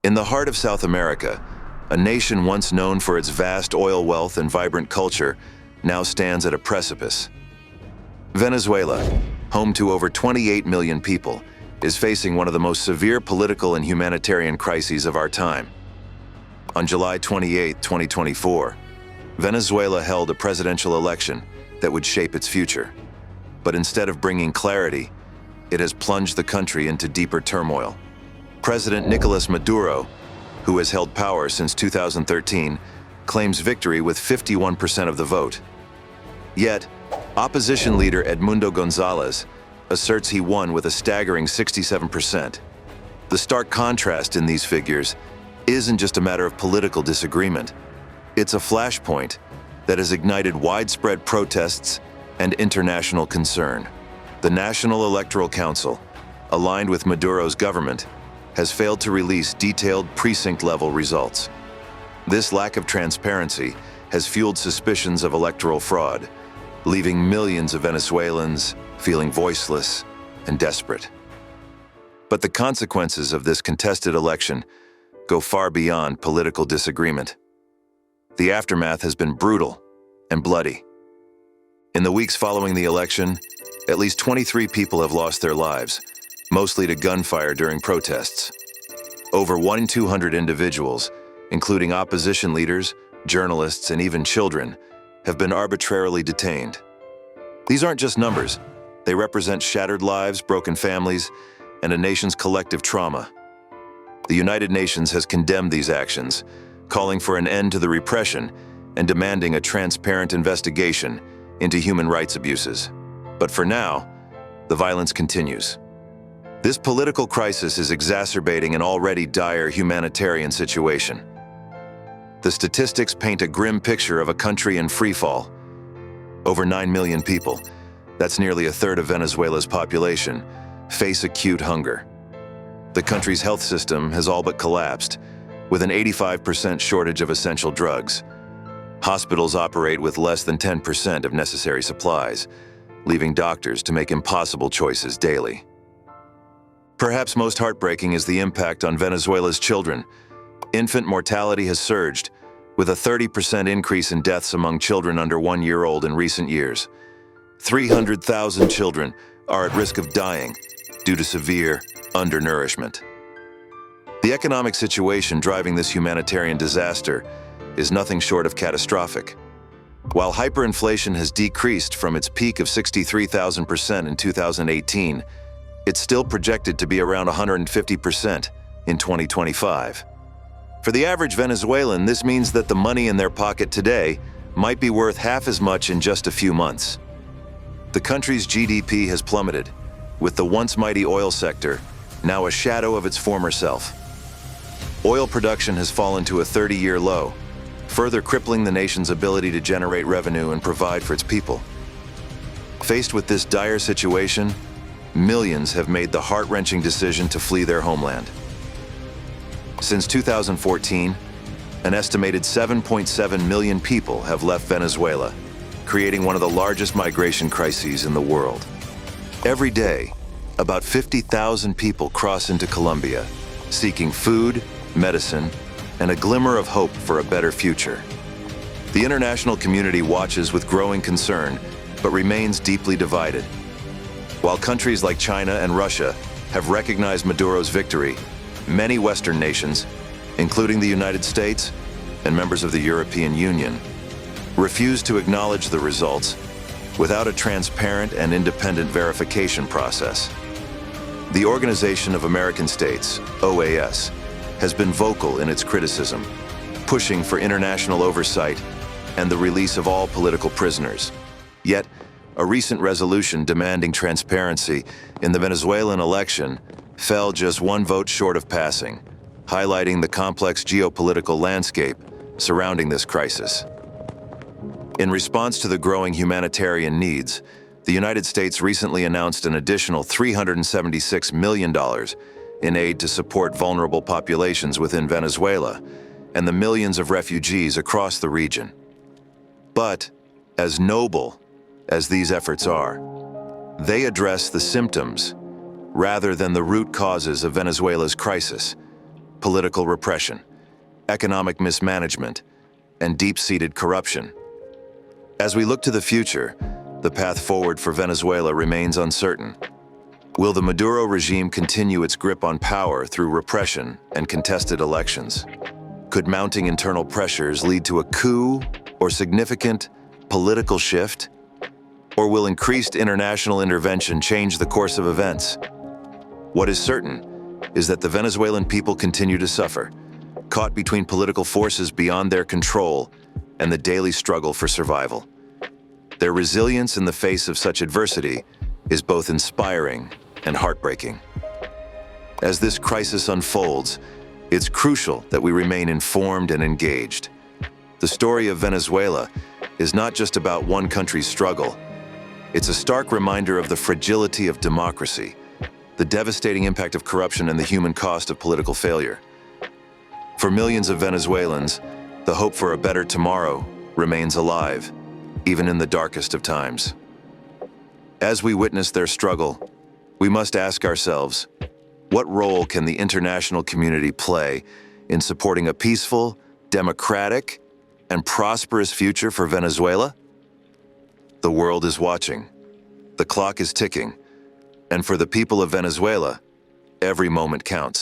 In the heart of South America, a nation once known for its vast oil wealth and vibrant culture now stands at a precipice. Venezuela, home to over 28 million people, is facing one of the most severe political and humanitarian crises of our time. On July 28, 2024, Venezuela held a presidential election that would shape its future. But instead of bringing clarity, it has plunged the country into deeper turmoil. President Nicolas Maduro, who has held power since 2013, claims victory with 51% of the vote. Yet, opposition leader Edmundo Gonzalez asserts he won with a staggering 67%. The stark contrast in these figures isn't just a matter of political disagreement. It's a flashpoint that has ignited widespread protests and international concern. The National Electoral Council, aligned with Maduro's government, has failed to release detailed precinct-level results. This lack of transparency has fueled suspicions of electoral fraud, leaving millions of Venezuelans feeling voiceless and desperate. But the consequences of this contested election go far beyond political disagreement. The aftermath has been brutal and bloody. In the weeks following the election, at least 23 people have lost their lives, mostly to gunfire during protests. Over 1,200 individuals, including opposition leaders, journalists, and even children, have been arbitrarily detained. These aren't just numbers. They represent shattered lives, broken families, and a nation's collective trauma. The United Nations has condemned these actions, calling for an end to the repression and demanding a transparent investigation into human rights abuses. But for now, the violence continues. This political crisis is exacerbating an already dire humanitarian situation. The statistics paint a grim picture of a country in freefall. Over 9 million people, that's nearly a third of Venezuela's population, face acute hunger. The country's health system has all but collapsed, with an 85% shortage of essential drugs. Hospitals operate with less than 10% of necessary supplies, leaving doctors to make impossible choices daily. Perhaps most heartbreaking is the impact on Venezuela's children. Infant mortality has surged, with a 30% increase in deaths among children under 1 year old in recent years. 300,000 children are at risk of dying due to severe undernourishment. The economic situation driving this humanitarian disaster is nothing short of catastrophic. While hyperinflation has decreased from its peak of 63,000% in 2018, it's still projected to be around 150% in 2025. For the average Venezuelan, this means that the money in their pocket today might be worth half as much in just a few months. The country's GDP has plummeted, with the once mighty oil sector now a shadow of its former self. Oil production has fallen to a 30-year low, further crippling the nation's ability to generate revenue and provide for its people. Faced with this dire situation, millions have made the heart-wrenching decision to flee their homeland. Since 2014, an estimated 7.7 million people have left Venezuela, creating one of the largest migration crises in the world. Every day, about 50,000 people cross into Colombia, seeking food, medicine, and a glimmer of hope for a better future. The international community watches with growing concern, but remains deeply divided. While countries like China and Russia have recognized Maduro's victory, many Western nations, including the United States and members of the European Union, refuse to acknowledge the results without a transparent and independent verification process. The Organization of American States, OAS, has been vocal in its criticism, pushing for international oversight and the release of all political prisoners. Yet, a recent resolution demanding transparency in the Venezuelan election fell just one vote short of passing, highlighting the complex geopolitical landscape surrounding this crisis. In response to the growing humanitarian needs, the United States recently announced an additional $376 million in aid to support vulnerable populations within Venezuela and the millions of refugees across the region. But, as noble as these efforts are, they address the symptoms rather than the root causes of Venezuela's crisis: political repression, economic mismanagement, and deep-seated corruption. As we look to the future, the path forward for Venezuela remains uncertain. Will the Maduro regime continue its grip on power through repression and contested elections? Could mounting internal pressures lead to a coup or significant political shift? Or will increased international intervention change the course of events? What is certain is that the Venezuelan people continue to suffer, caught between political forces beyond their control and the daily struggle for survival. Their resilience in the face of such adversity is both inspiring and heartbreaking. As this crisis unfolds, it's crucial that we remain informed and engaged. The story of Venezuela is not just about one country's struggle. It's a stark reminder of the fragility of democracy, the devastating impact of corruption, and the human cost of political failure. For millions of Venezuelans, the hope for a better tomorrow remains alive, even in the darkest of times. As we witness their struggle, we must ask ourselves, what role can the international community play in supporting a peaceful, democratic, and prosperous future for Venezuela? The world is watching. The clock is ticking. And for the people of Venezuela, every moment counts.